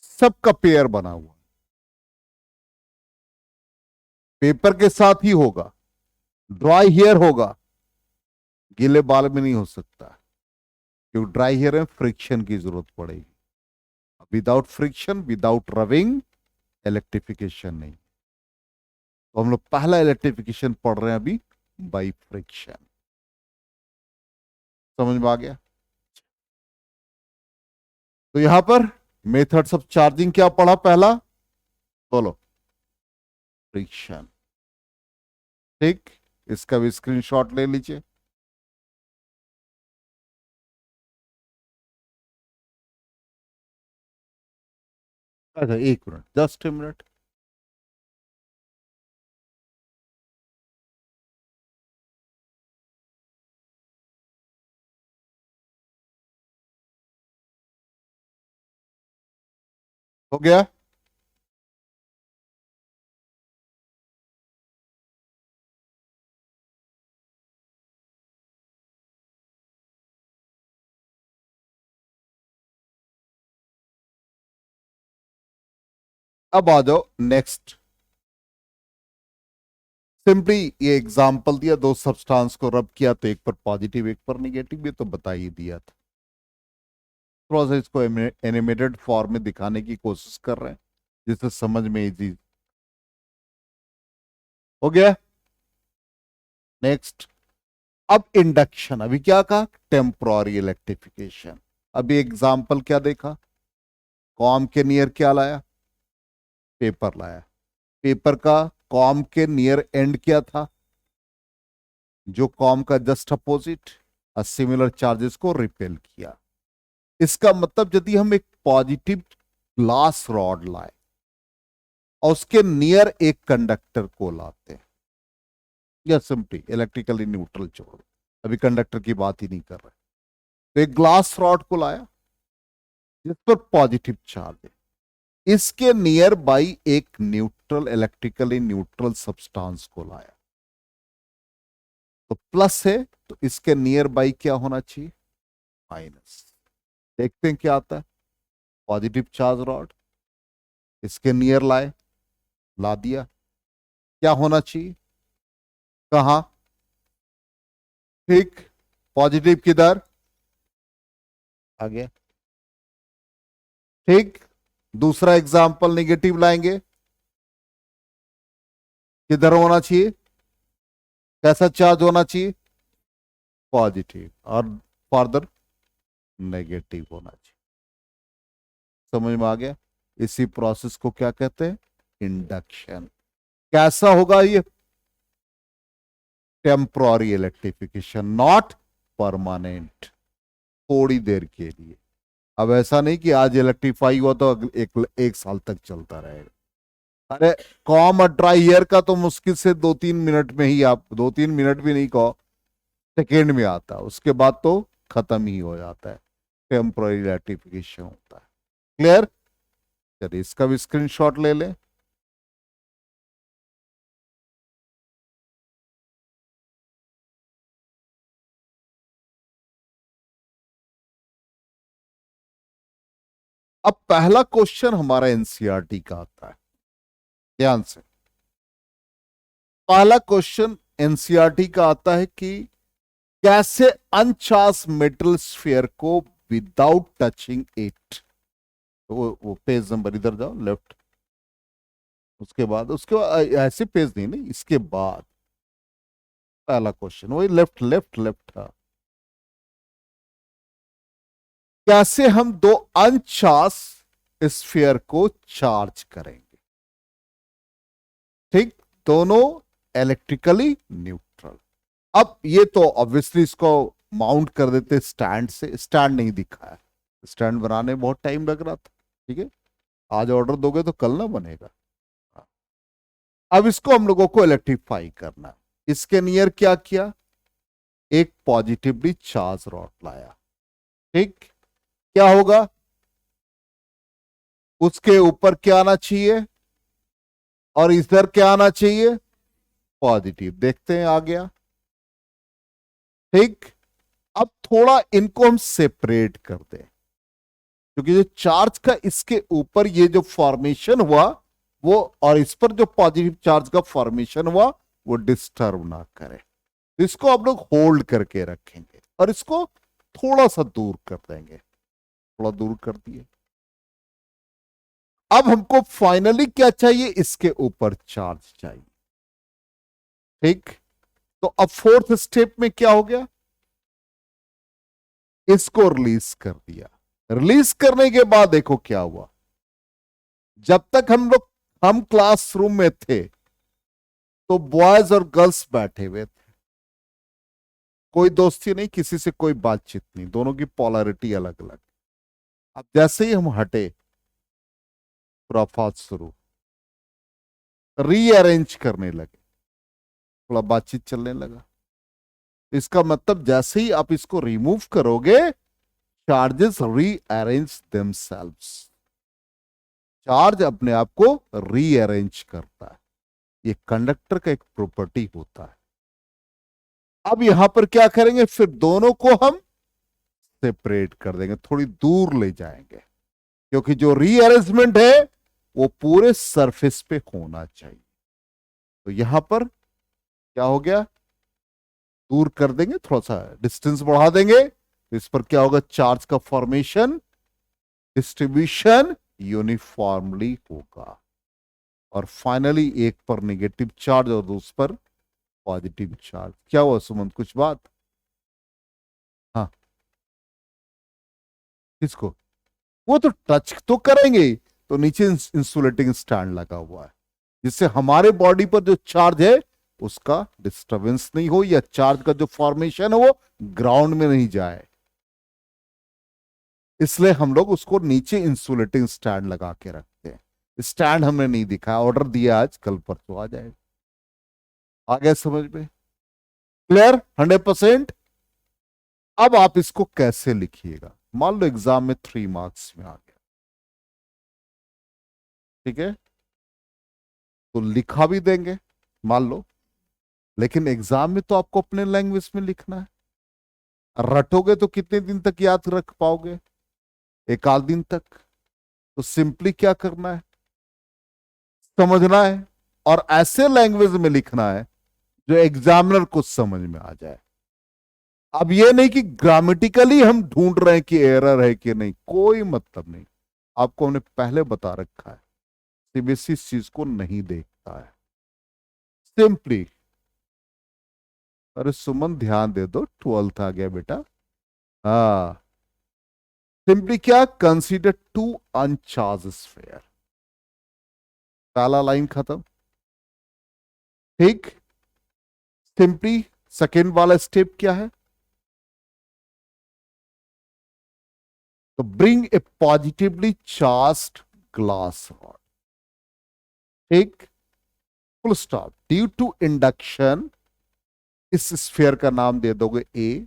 Speaker 1: सबका पेयर बना हुआ, पेपर के साथ ही होगा, ड्राई हेयर होगा, गीले बाल में नहीं हो सकता, क्योंकि ड्राई हेयर में फ्रिक्शन की जरूरत पड़ेगी। Without friction, without rubbing, electrification नहीं। तो हम लोग पहला इलेक्ट्रिफिकेशन पढ़ रहे हैं अभी, बाई फ्रिक्शन। समझ में आ गया? तो यहां पर मेथड्स ऑफ चार्जिंग क्या पढ़ा पहला? बोलो। फ्रिक्शन। ठीक, इसका भी स्क्रीनशॉट ले लीजिए। अच्छा, 1 मिनट, जस्ट 1 मिनट। हो गया। अब आ जाओ नेक्स्ट। सिंपली ये एग्जांपल दिया, दो सब्सटेंस को रब किया तो एक पर पॉजिटिव एक पर निगेटिव, ये तो बता ही दिया था। थोड़ा सा इसको एनिमेटेड फॉर्म में दिखाने की कोशिश कर रहे हैं जिससे समझ में इजी। हो गया। नेक्स्ट। अब इंडक्शन, अभी क्या कहा, टेम्पोररी इलेक्ट्रिफिकेशन। अभी एग्जांपल क्या देखा, कॉम के नियर क्या लाया, पेपर लाया। पेपर का कॉम के नियर एंड क्या था, जो कॉम का जस्ट अपोजिट, सिमिलर चार्जेस को रिपेल किया। इसका मतलब यदि हम एक पॉजिटिव ग्लास रॉड लाए और उसके नियर एक कंडक्टर को लाते हैं, या सिंपली इलेक्ट्रिकली न्यूट्रल छोड़ो, अभी कंडक्टर की बात ही नहीं कर रहे, तो एक ग्लास रॉड को लाया जिस पर पॉजिटिव चार्ज है, इसके नियर बाई एक न्यूट्रल, इलेक्ट्रिकली न्यूट्रल सब्सटेंस को लाया, तो प्लस है, तो इसके नियर बाई क्या होना चाहिए, माइनस। देखते हैं क्या आता है, पॉजिटिव चार्ज रॉड इसके नियर लाए, ला दिया, क्या होना चाहिए, कहा, ठीक, पॉजिटिव किधर, आगे, ठीक। दूसरा एग्जांपल नेगेटिव लाएंगे, किधर होना चाहिए, कैसा चार्ज होना चाहिए, पॉजिटिव, और फर्दर नेगेटिव होना चाहिए। समझ में आ गया। इसी प्रोसेस को क्या कहते हैं, इंडक्शन। कैसा होगा ये, टेम्पोररी इलेक्ट्रिफिकेशन, नॉट परमानेंट, थोड़ी देर के लिए। अब ऐसा नहीं कि आज इलेक्ट्रीफाई हुआ तो एक साल तक चलता रहेगा। अरे कॉम और ड्राई ईयर का तो मुश्किल से 2-3 मिनट में ही, आप 2-3 मिनट भी नहीं कहो, सेकेंड में आता है, उसके बाद तो खत्म ही हो जाता है, टेम्पोररी इलेक्ट्रिफिकेशन होता है। क्लियर। चलिए इसका भी स्क्रीनशॉट ले लें। अब पहला क्वेश्चन हमारा एनसीईआरटी का आता है, ध्यान से। पहला क्वेश्चन एनसीईआरटी का आता है कि कैसे अनचार्ज मेटल स्फीयर को विदाउट टचिंग इट, वो पेज नंबर इधर जाओ, लेफ्ट, उसके बाद ऐसे पेज नहीं, नहीं इसके बाद पहला क्वेश्चन वही, लेफ्ट लेफ्ट लेफ्ट था। कैसे हम दो अनचार्ज स्फीयर को चार्ज करेंगे, ठीक, दोनों इलेक्ट्रिकली न्यूट्रल। अब ये तो ऑब्वियसली इसको माउंट कर देते स्टैंड से, स्टैंड नहीं दिखा है, स्टैंड बनाने में बहुत टाइम लग रहा था, ठीक है, आज ऑर्डर दोगे तो कल ना बनेगा। अब इसको हम लोगों को इलेक्ट्रीफाई करना है। इसके नियर क्या किया, एक पॉजिटिवली चार्ज रॉड लाया, ठीक, क्या होगा, उसके ऊपर क्या आना चाहिए और इधर क्या आना चाहिए, पॉजिटिव। देखते हैं आ गया, ठीक। अब थोड़ा इनको हम सेपरेट कर दें, क्योंकि जो चार्ज का इसके ऊपर ये जो फॉर्मेशन हुआ वो, और इस पर जो पॉजिटिव चार्ज का फॉर्मेशन हुआ वो डिस्टर्ब ना करे, तो इसको आप लोग होल्ड करके रखेंगे और इसको थोड़ा सा दूर कर देंगे, थोड़ा दूर कर दिए। अब हमको फाइनली क्या चाहिए, इसके ऊपर चार्ज चाहिए, ठीक। तो अब फोर्थ स्टेप में क्या हो गया, इसको रिलीज कर दिया। रिलीज करने के बाद देखो क्या हुआ, जब तक हम क्लासरूम में थे तो बॉयज और गर्ल्स बैठे हुए थे, कोई दोस्ती नहीं, किसी से कोई बातचीत नहीं, दोनों की पोलैरिटी अलग अलग। अब जैसे ही हम हटे, खुराफात शुरू, रीअरेंज करने लगे, थोड़ा बातचीत चलने लगा। इसका मतलब जैसे ही आप इसको रिमूव करोगे, चार्जेस रीअरेंज देमसेल्व्स, चार्ज अपने आप को रीअरेंज करता है। ये कंडक्टर का एक प्रॉपर्टी होता है। अब यहां पर क्या करेंगे, फिर दोनों को हम सेपरेट कर देंगे, थोड़ी दूर ले जाएंगे, क्योंकि जो रीअरेंजमेंट है वो पूरे सरफेस पे होना चाहिए। तो यहां पर क्या हो गया, दूर कर देंगे, थोड़ा सा डिस्टेंस बढ़ा देंगे, तो इस पर क्या होगा, चार्ज का फॉर्मेशन, डिस्ट्रीब्यूशन यूनिफॉर्मली होगा, और फाइनली एक पर नेगेटिव चार्ज और दूसरे पर पॉजिटिव चार्ज। क्या हुआ सुमंत, कुछ बात? हाँ, किसको? वो तो टच तो करेंगे ही, तो नीचे इंसुलेटिंग स्टैंड लगा हुआ है, जिससे हमारे बॉडी पर जो चार्ज है उसका डिस्टरबेंस नहीं हो, या चार्ज का जो फॉर्मेशन है वो ग्राउंड में नहीं जाए। इसलिए हम लोग उसको नीचे इंसुलेटिंग स्टैंड लगा के रखते हैं। स्टैंड हमने नहीं दिखाया, ऑर्डर दिया आज, कल परसों आ जाएगा। आ गया समझ में? क्लियर 100%? अब आप इसको कैसे लिखिएगा, मान लो एग्जाम में 3 मार्क्स में आ गया, ठीक है, तो लिखा भी देंगे मान लो, लेकिन एग्जाम में तो आपको अपने लैंग्वेज में लिखना है। रटोगे तो कितने दिन तक याद रख पाओगे? एक आध दिन तक। तो सिंपली क्या करना है, समझना है, और ऐसे लैंग्वेज में लिखना है जो एग्जामिनर को समझ में आ जाए। अब ये नहीं कि ग्रामेटिकली हम ढूंढ रहे हैं कि एरर है कि नहीं, कोई मतलब नहीं। आपको हमने पहले बता रखा है, सीबीएसई इस चीज को नहीं देखता है। सिंपली, अरे सुमन ध्यान दे दो, 12th आ गया बेटा। हाँ, सिंपली क्या, कंसीडर 2 अनचार्ज्ड स्फीयर, पहला लाइन खत्म, ठीक। सिंपली सेकेंड वाला स्टेप क्या है, तो bring a positively charged glass rod, ठीक, full stop. Due to induction, इस स्फीयर का नाम दे दोगे A,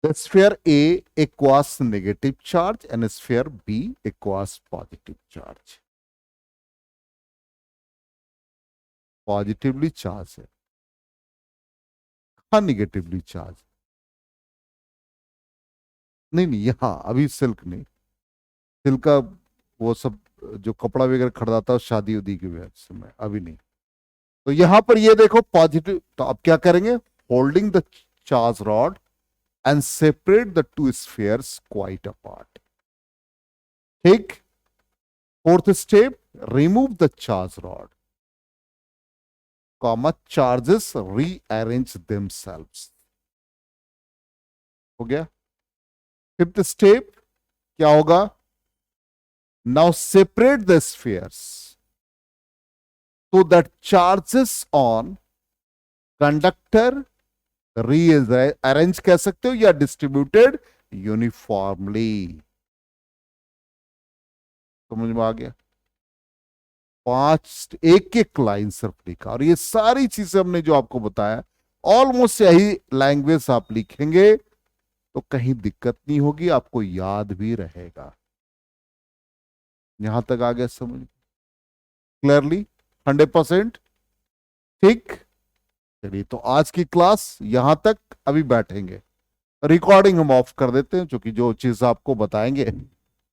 Speaker 1: the sphere A equals negative charge and sphere B equals positive charge. Positively charge है, हाँ निगेटिवली चार्ज, नहीं नहीं, यहां अभी सिल्क नहीं, सिल्क का वो सब जो कपड़ा वगैरह खरीदाता है शादी उदी के वजह से, में अभी नहीं। तो यहां पर ये देखो पॉजिटिव, तो अब क्या करेंगे, holding the charge rod and separate the two spheres quite apart. ठीक, fourth step, remove the charge rod, comma, charges rearrange themselves, हो गया। फिफ्थ स्टेप क्या होगा, now separate the spheres so that charges on conductor rearrange कह सकते हो, या डिस्ट्रीब्यूटेड यूनिफॉर्मली। समझ में आ गया? 5 एक एक लाइन सिर्फ लिखा, और ये सारी चीजें हमने जो आपको बताया, ऑलमोस्ट यही लैंग्वेज आप लिखेंगे तो कहीं दिक्कत नहीं होगी, आपको याद भी रहेगा। यहां तक आ गया समझ क्लियरली 100%? ठीक, चलिए तो आज की क्लास यहां तक, अभी बैठेंगे, रिकॉर्डिंग हम ऑफ कर देते हैं, क्योंकि जो चीज आपको बताएंगे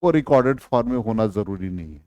Speaker 1: वो रिकॉर्डेड फॉर्म में होना जरूरी नहीं है।